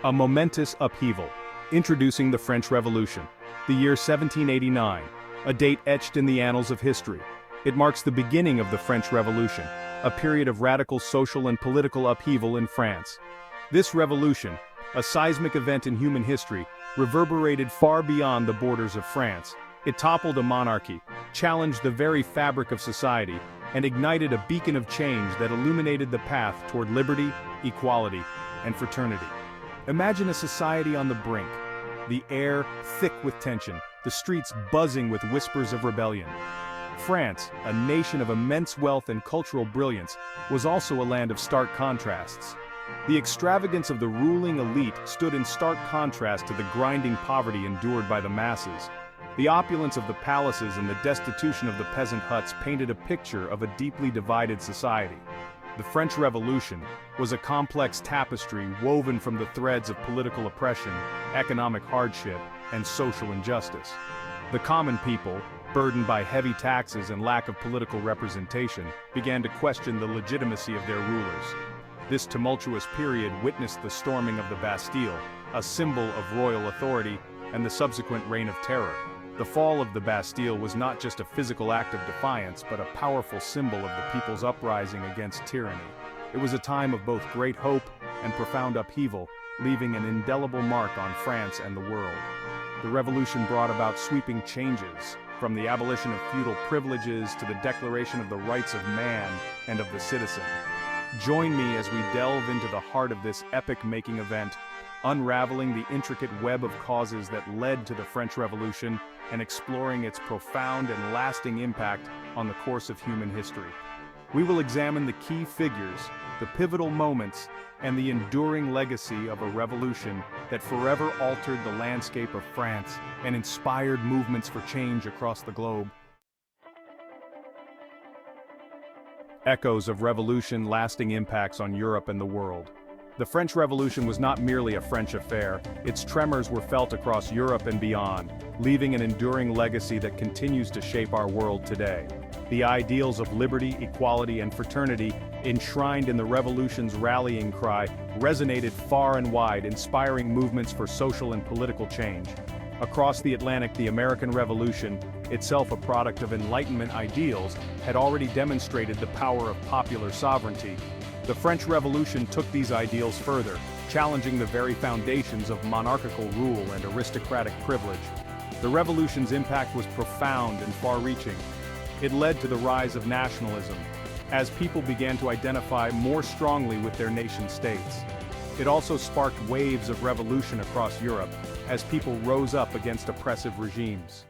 A momentous upheaval. Introducing the French Revolution. The year 1789, a date etched in the annals of history. It marks the beginning of the French Revolution, a period of radical social and political upheaval in France. This revolution, a seismic event in human history, reverberated far beyond the borders of France. It toppled a monarchy, challenged the very fabric of society, and ignited a beacon of change that illuminated the path toward liberty, equality, and fraternity. Imagine a society on the brink, the air thick with tension, the streets buzzing with whispers of rebellion. France, a nation of immense wealth and cultural brilliance, was also a land of stark contrasts. The extravagance of the ruling elite stood in stark contrast to the grinding poverty endured by the masses. The opulence of the palaces and the destitution of the peasant huts painted a picture of a deeply divided society. The French Revolution was a complex tapestry woven from the threads of political oppression, economic hardship, and social injustice. The common people, burdened by heavy taxes and lack of political representation, began to question the legitimacy of their rulers. This tumultuous period witnessed the storming of the Bastille, a symbol of royal authority, and the subsequent reign of terror. The fall of the Bastille was not just a physical act of defiance but a powerful symbol of the people's uprising against tyranny. It was a time of both great hope and profound upheaval, leaving an indelible mark on France and the world. The revolution brought about sweeping changes, from the abolition of feudal privileges to the declaration of the rights of man and of the citizen. Join me as we delve into the heart of this epoch-making event, unraveling the intricate web of causes that led to the French Revolution and exploring its profound and lasting impact on the course of human history. We will examine the key figures, the pivotal moments, and the enduring legacy of a revolution that forever altered the landscape of France and inspired movements for change across the globe. Echoes of revolution, lasting impacts on Europe and the world. The French Revolution was not merely a French affair, its tremors were felt across Europe and beyond, leaving an enduring legacy that continues to shape our world today. The ideals of liberty, equality, and fraternity, enshrined in the revolution's rallying cry, resonated far and wide, inspiring movements for social and political change. Across the Atlantic, the American Revolution, itself a product of Enlightenment ideals, had already demonstrated the power of popular sovereignty. The French Revolution took these ideals further, challenging the very foundations of monarchical rule and aristocratic privilege. The revolution's impact was profound and far-reaching. It led to the rise of nationalism, as people began to identify more strongly with their nation-states. It also sparked waves of revolution across Europe, as people rose up against oppressive regimes.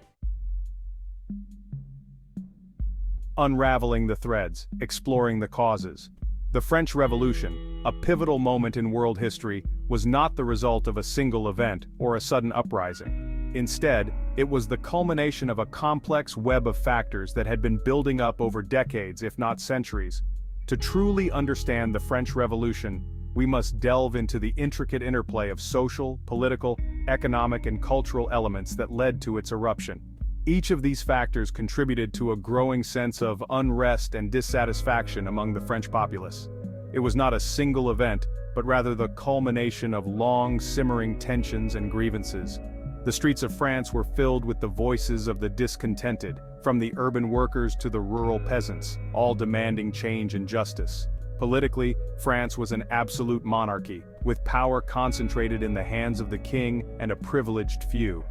Unraveling the threads, exploring the causes. The French Revolution, a pivotal moment in world history, was not the result of a single event or a sudden uprising. Instead, it was the culmination of a complex web of factors that had been building up over decades, if not centuries. To truly understand the French Revolution, we must delve into the intricate interplay of social, political, economic, and cultural elements that led to its eruption. Each of these factors contributed to a growing sense of unrest and dissatisfaction among the French populace. It was not a single event, but rather the culmination of long, simmering tensions and grievances. The streets of France were filled with the voices of the discontented, from the urban workers to the rural peasants, all demanding change and justice. Politically, France was an absolute monarchy, with power concentrated in the hands of the king and a privileged few.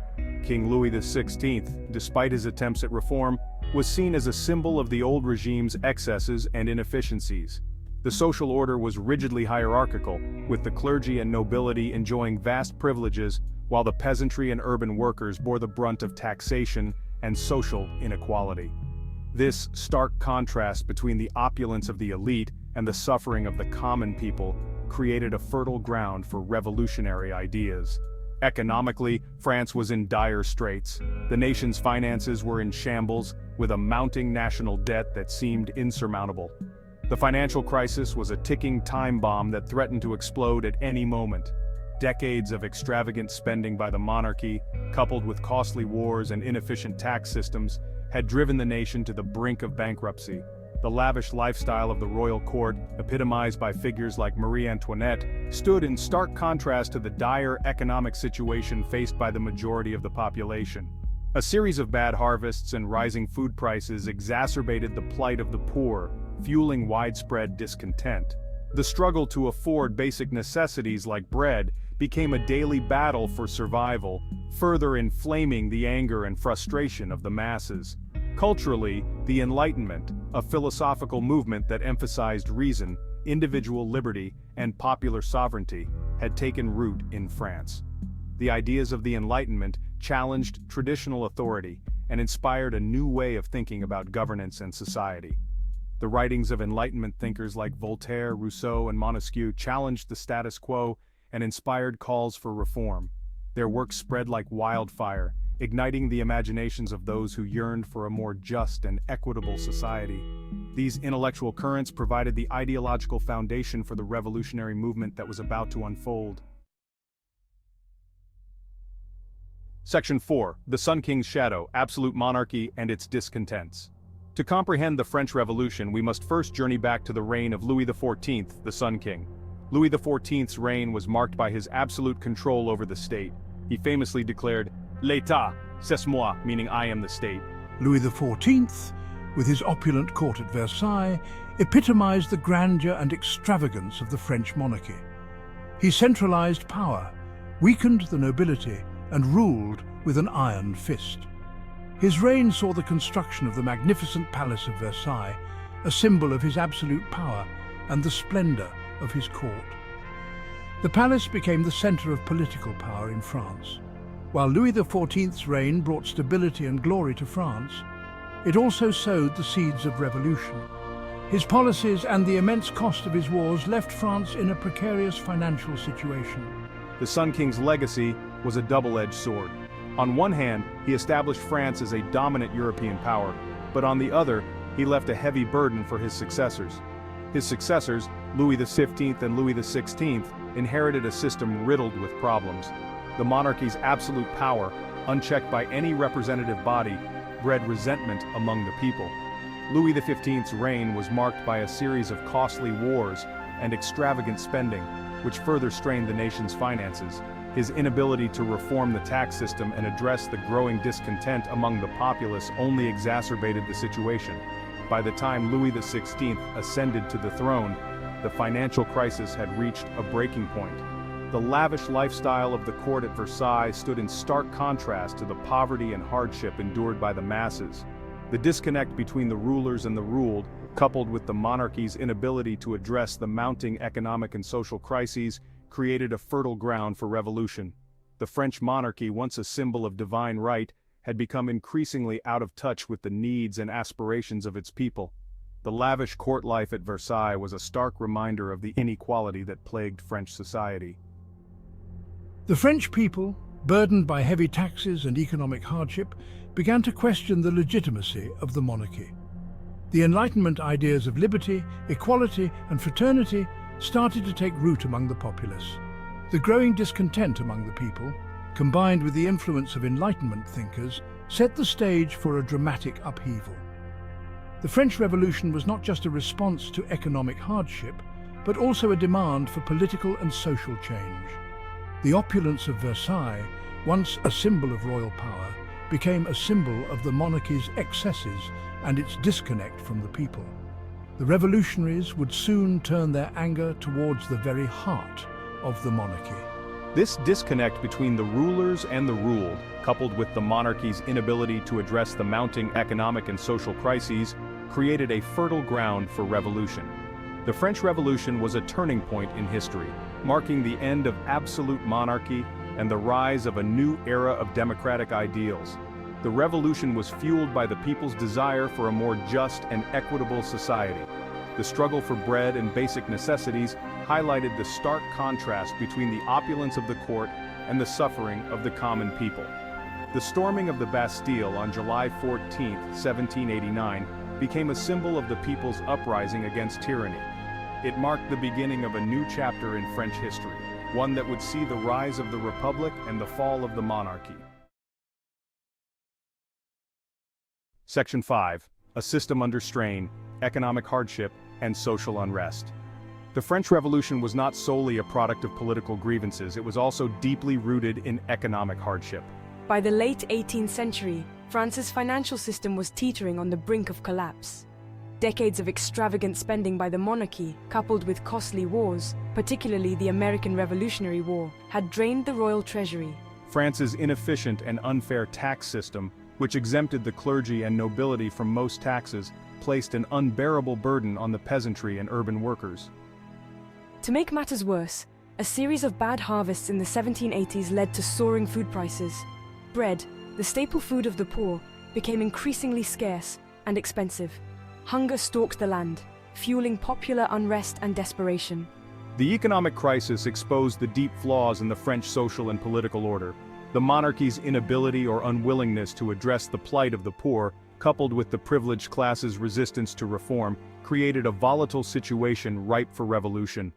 King Louis XVI, despite his attempts at reform, was seen as a symbol of the old regime's excesses and inefficiencies. The social order was rigidly hierarchical, with the clergy and nobility enjoying vast privileges, while the peasantry and urban workers bore the brunt of taxation and social inequality. This stark contrast between the opulence of the elite and the suffering of the common people created a fertile ground for revolutionary ideas. Economically, France was in dire straits. The nation's finances were in shambles, with a mounting national debt that seemed insurmountable. The financial crisis was a ticking time bomb that threatened to explode at any moment. Decades of extravagant spending by the monarchy, coupled with costly wars and inefficient tax systems, had driven the nation to the brink of bankruptcy. The lavish lifestyle of the royal court, epitomized by figures like Marie Antoinette, stood in stark contrast to the dire economic situation faced by the majority of the population. A series of bad harvests and rising food prices exacerbated the plight of the poor, fueling widespread discontent. The struggle to afford basic necessities like bread became a daily battle for survival, further inflaming the anger and frustration of the masses. Culturally, the Enlightenment, a philosophical movement that emphasized reason, individual liberty, and popular sovereignty, had taken root in France. The ideas of the Enlightenment challenged traditional authority and inspired a new way of thinking about governance and society. The writings of Enlightenment thinkers like Voltaire, Rousseau, and Montesquieu challenged the status quo and inspired calls for reform. Their works spread like wildfire, igniting the imaginations of those who yearned for a more just and equitable society. These intellectual currents provided the ideological foundation for the revolutionary movement that was about to unfold. Section 4. The Sun King's Shadow, Absolute Monarchy and its Discontents. To comprehend the French Revolution, we must first journey back to the reign of Louis XIV, the Sun King. Louis XIV's reign was marked by his absolute control over the state. He famously declared, "L'État, c'est moi," meaning I am the state. Louis XIV, with his opulent court at Versailles, epitomized the grandeur and extravagance of the French monarchy. He centralized power, weakened the nobility, and ruled with an iron fist. His reign saw the construction of the magnificent Palace of Versailles, a symbol of his absolute power and the splendor of his court. The palace became the center of political power in France. While Louis XIV's reign brought stability and glory to France, it also sowed the seeds of revolution. His policies and the immense cost of his wars left France in a precarious financial situation. The Sun King's legacy was a double-edged sword. On one hand, he established France as a dominant European power, but on the other, he left a heavy burden for his successors. His successors, Louis XV and Louis XVI, inherited a system riddled with problems. The monarchy's absolute power, unchecked by any representative body, bred resentment among the people. Louis XV's reign was marked by a series of costly wars and extravagant spending, which further strained the nation's finances. His inability to reform the tax system and address the growing discontent among the populace only exacerbated the situation. By the time Louis XVI ascended to the throne, the financial crisis had reached a breaking point. The lavish lifestyle of the court at Versailles stood in stark contrast to the poverty and hardship endured by the masses. The disconnect between the rulers and the ruled, coupled with the monarchy's inability to address the mounting economic and social crises, created a fertile ground for revolution. The French monarchy, once a symbol of divine right, had become increasingly out of touch with the needs and aspirations of its people. The lavish court life at Versailles was a stark reminder of the inequality that plagued French society. The French people, burdened by heavy taxes and economic hardship, began to question the legitimacy of the monarchy. The Enlightenment ideas of liberty, equality, and fraternity started to take root among the populace. The growing discontent among the people, combined with the influence of Enlightenment thinkers, set the stage for a dramatic upheaval. The French Revolution was not just a response to economic hardship, but also a demand for political and social change. The opulence of Versailles, once a symbol of royal power, became a symbol of the monarchy's excesses and its disconnect from the people. The revolutionaries would soon turn their anger towards the very heart of the monarchy. This disconnect between the rulers and the ruled, coupled with the monarchy's inability to address the mounting economic and social crises, created a fertile ground for revolution. The French Revolution was a turning point in history, marking the end of absolute monarchy and the rise of a new era of democratic ideals. The revolution was fueled by the people's desire for a more just and equitable society. The struggle for bread and basic necessities highlighted the stark contrast between the opulence of the court and the suffering of the common people. The storming of the Bastille on July 14, 1789, became a symbol of the people's uprising against tyranny. It marked the beginning of a new chapter in French history, one that would see the rise of the Republic and the fall of the monarchy. Section 5. A System Under Strain, economic hardship, and social unrest. The French Revolution was not solely a product of political grievances, it was also deeply rooted in economic hardship. By the late 18th century, France's financial system was teetering on the brink of collapse. Decades of extravagant spending by the monarchy, coupled with costly wars, particularly the American Revolutionary War, had drained the royal treasury. France's inefficient and unfair tax system, which exempted the clergy and nobility from most taxes, placed an unbearable burden on the peasantry and urban workers. To make matters worse, a series of bad harvests in the 1780s led to soaring food prices. Bread, the staple food of the poor, became increasingly scarce and expensive. Hunger stalked the land, fueling popular unrest and desperation. The economic crisis exposed the deep flaws in the French social and political order. The monarchy's inability or unwillingness to address the plight of the poor, coupled with the privileged class's resistance to reform, created a volatile situation ripe for revolution.